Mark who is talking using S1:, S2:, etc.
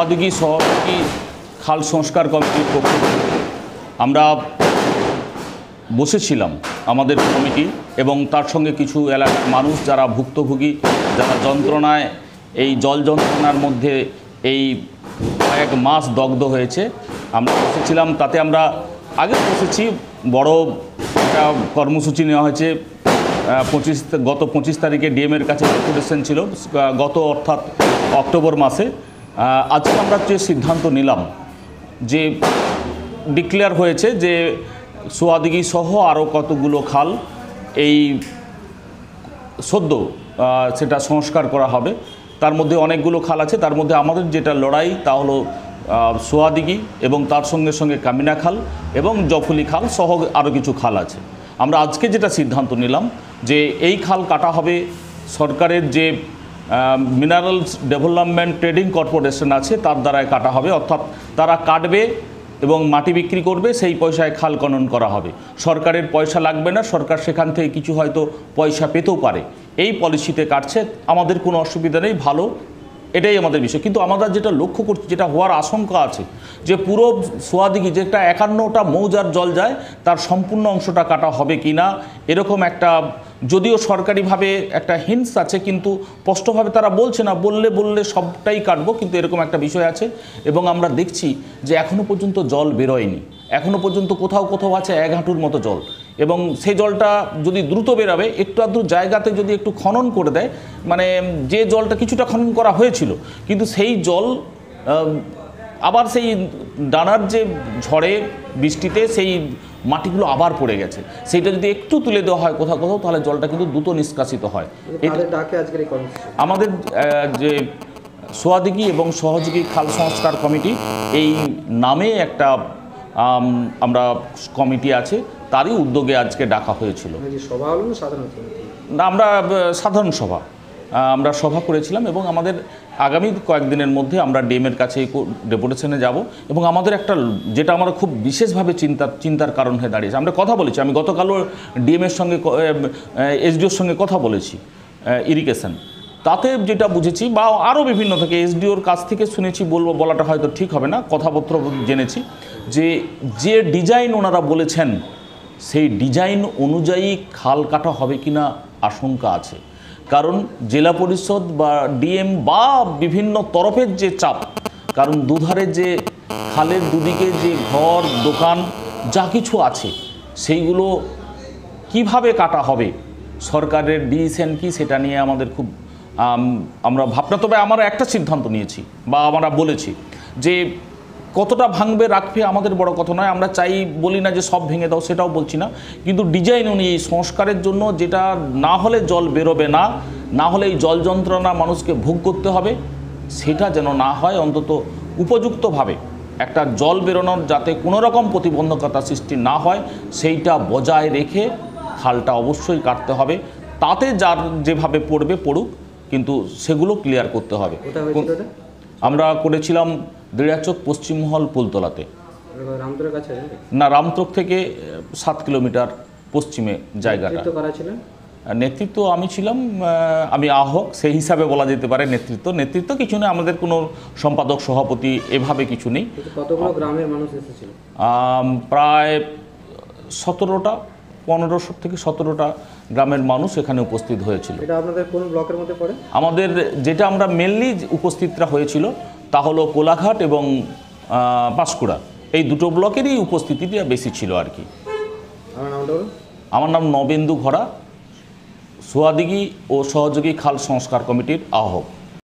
S1: সোয়াদিঘি সহযোগী খাল সংস্কার কমিটির পক্ষ থেকে আমরা বসেছিলাম আমাদের কমিটি এবং তার সঙ্গে কিছু এলাকার মানুষ যারা ভুক্তভোগী, যারা যন্ত্রণায় এই জল যন্ত্রণার মধ্যে এই কয়েক মাস দগ্ধ হয়েছে, আমরা বসেছিলাম। তাতে আমরা আগে বসেছি, বড় একটা কর্মসূচি নেওয়া হয়েছে। গত 25 তারিখে ডিএমের কাছে ডেপুটেশন ছিল, অর্থাৎ অক্টোবর মাসে। আজকে আমরা যে সিদ্ধান্ত নিলাম, যে ডিক্লেয়ার হয়েছে যে সোয়াদিঘি সহ আরও কতগুলো খাল এই সদ্য সেটা সংস্কার করা হবে। তার মধ্যে অনেকগুলো খাল আছে, তার মধ্যে আমাদের যেটা লড়াই তা হলো সোয়াদিঘি এবং তার সঙ্গে সঙ্গে কামিনা খাল এবং জফুলি খাল সহ আরও কিছু খাল আছে। আমরা আজকে যেটা সিদ্ধান্ত নিলাম যে এই খাল কাটা হবে সরকারের যে মিনারেলস ডেভেলপমেন্ট ট্রেডিং কর্পোরেশন আছে তার দ্বারাই কাটা হবে, অর্থাৎ তারা কাটবে এবং মাটি বিক্রি করবে, সেই পয়সায় খাল খনন করা হবে। সরকারের পয়সা লাগবে না, সরকার সেখান থেকে কিছু হয়তো পয়সা পেতেও পারে। এই পলিসিতে কাটছে, আমাদের কোনো অসুবিধা নেই, ভালো, এটাই আমাদের বিষয়। কিন্তু আমরা যেটা লক্ষ্য করছি, যেটা হওয়ার আশঙ্কা আছে, যে পুরো সোয়াদিঘি যেটা 51টা মৌজার জল যায় তার সম্পূর্ণ অংশটা কাটা হবে কি না, এরকম একটা, যদিও সরকারিভাবে একটা হিন্টস আছে কিন্তু স্পষ্টভাবে তারা বলছে না, বললে সবটাই কাটবো, কিন্তু এরকম একটা বিষয় আছে। এবং আমরা দেখছি যে এখনও পর্যন্ত জল বেরোয়নি, এখনও পর্যন্ত কোথাও কোথাও আছে 1 হাঁটুর মতো জল। এবং সেই জলটা যদি দ্রুত বেরাবে, একটু আধটু জায়গাতে যদি একটু খনন করে দেয়, মানে যে জলটা কিছুটা খনন করা হয়েছিল, কিন্তু সেই জল আবার সেই ডানার যে ঝড়ে বৃষ্টিতে সেই মাটিগুলো আবার পড়ে গেছে, সেইটা যদি একটু তুলে দেওয়া হয় কোথাও কোথাও, তাহলে জলটা কিন্তু দ্রুত নিষ্কাশিত হয়। আমাদের যে সোয়াদিঘি এবং সহযোগী খাল সংস্কার কমিটি, এই নামে একটা আমরা কমিটি আছে, তারই উদ্যোগে আজকে ডাকা হয়েছিল। না, আমরা সাধারণ সভা, আমরা সভা করেছিলাম এবং আমাদের আগামী কয়েকদিনের মধ্যে আমরা ডিএমের কাছে ডেপুটেশনে যাব। এবং আমাদের একটা, যেটা আমরা খুব বিশেষভাবে চিন্তার কারণ হয়ে দাঁড়িয়েছে, আমরা কথা বলেছি, আমি গতকালও ডিএমের সঙ্গে এসডিওর সঙ্গে কথা বলেছি ইরিগেশন, তাতে যেটা বুঝেছি বা আরও বিভিন্ন থেকে এসডিওর কাছ থেকে শুনেছি, বলাটা হয়তো ঠিক হবে না, কথাপত্র জেনেছি যে ডিজাইন ওনারা বলেছেন সেই ডিজাইন অনুযায়ী খাল কাটা হবে কিনা আশঙ্কা আছে। কারণ জেলা পরিষদ বা ডিএম বা বিভিন্ন তরফের যে চাপ, কারণ দুধারে যে খালের দুদিকে যে ঘর দোকান যা কিছু আছে সেইগুলো কিভাবে কাটা হবে, সরকারের ডিসিশন কি, সেটা নিয়ে আমাদের খুব আমরা ভাবনা। তবে আমরা একটা সিদ্ধান্ত নিয়েছি বা আমরা বলেছি যে কতটা ভাঙবে রাখবে আমাদের বড় কথা নয়, আমরা বলি না যে সব ভেঙে দাও, সেটাও বলছি না, কিন্তু ডিজাইন অনুযায়ী সংস্কারের জন্য যেটা না হলে জল বেরোবে না, না হলে এই জল যন্ত্রণা মানুষকে ভোগ করতে হবে, সেটা যেন না হয়, অন্তত উপযুক্তভাবে একটা জল বেরোনোর যাতে কোনো রকম প্রতিবন্ধকতা সৃষ্টি না হয় সেইটা বজায় রেখে খালটা অবশ্যই কাটতে হবে। তাতে যার যেভাবে পড়ুক, কিন্তু সেগুলো ক্লিয়ার করতে হবে। আমরা করেছিলাম দিড়াচক পশ্চিমমহল পুলতলাতে, না রামতক থেকে 7 কিলোমিটার পশ্চিমে জায়গাটা। নেতৃত্ব আমি ছিলাম, আমি আহ্বক, সেই হিসাবে বলা যেতে পারে। নেতৃত্ব কিছু নেই, আমাদের কোনো সম্পাদক সভাপতি এভাবে কিছু নেই।
S2: কতগুলো গ্রামের মানুষ এসেছিল?
S1: প্রায় 1500 থেকে 17টা গ্রামের মানুষ এখানে উপস্থিত হয়েছিল।
S2: এটা আপনাদের কোন ব্লকের মধ্যে পড়ে?
S1: আমাদের যেটা আমরা মেনলি উপস্থিতরা হয়েছিল তা হলো কোলাঘাট এবং পাঁশকুড়া, এই দুটো ব্লকেরই উপস্থিতিটা বেশি ছিল আর কি। আমার নাম নবেন্দু ঘরা, সোয়াদিঘি ও সহযোগী খাল সংস্কার কমিটির আহ্বায়ক।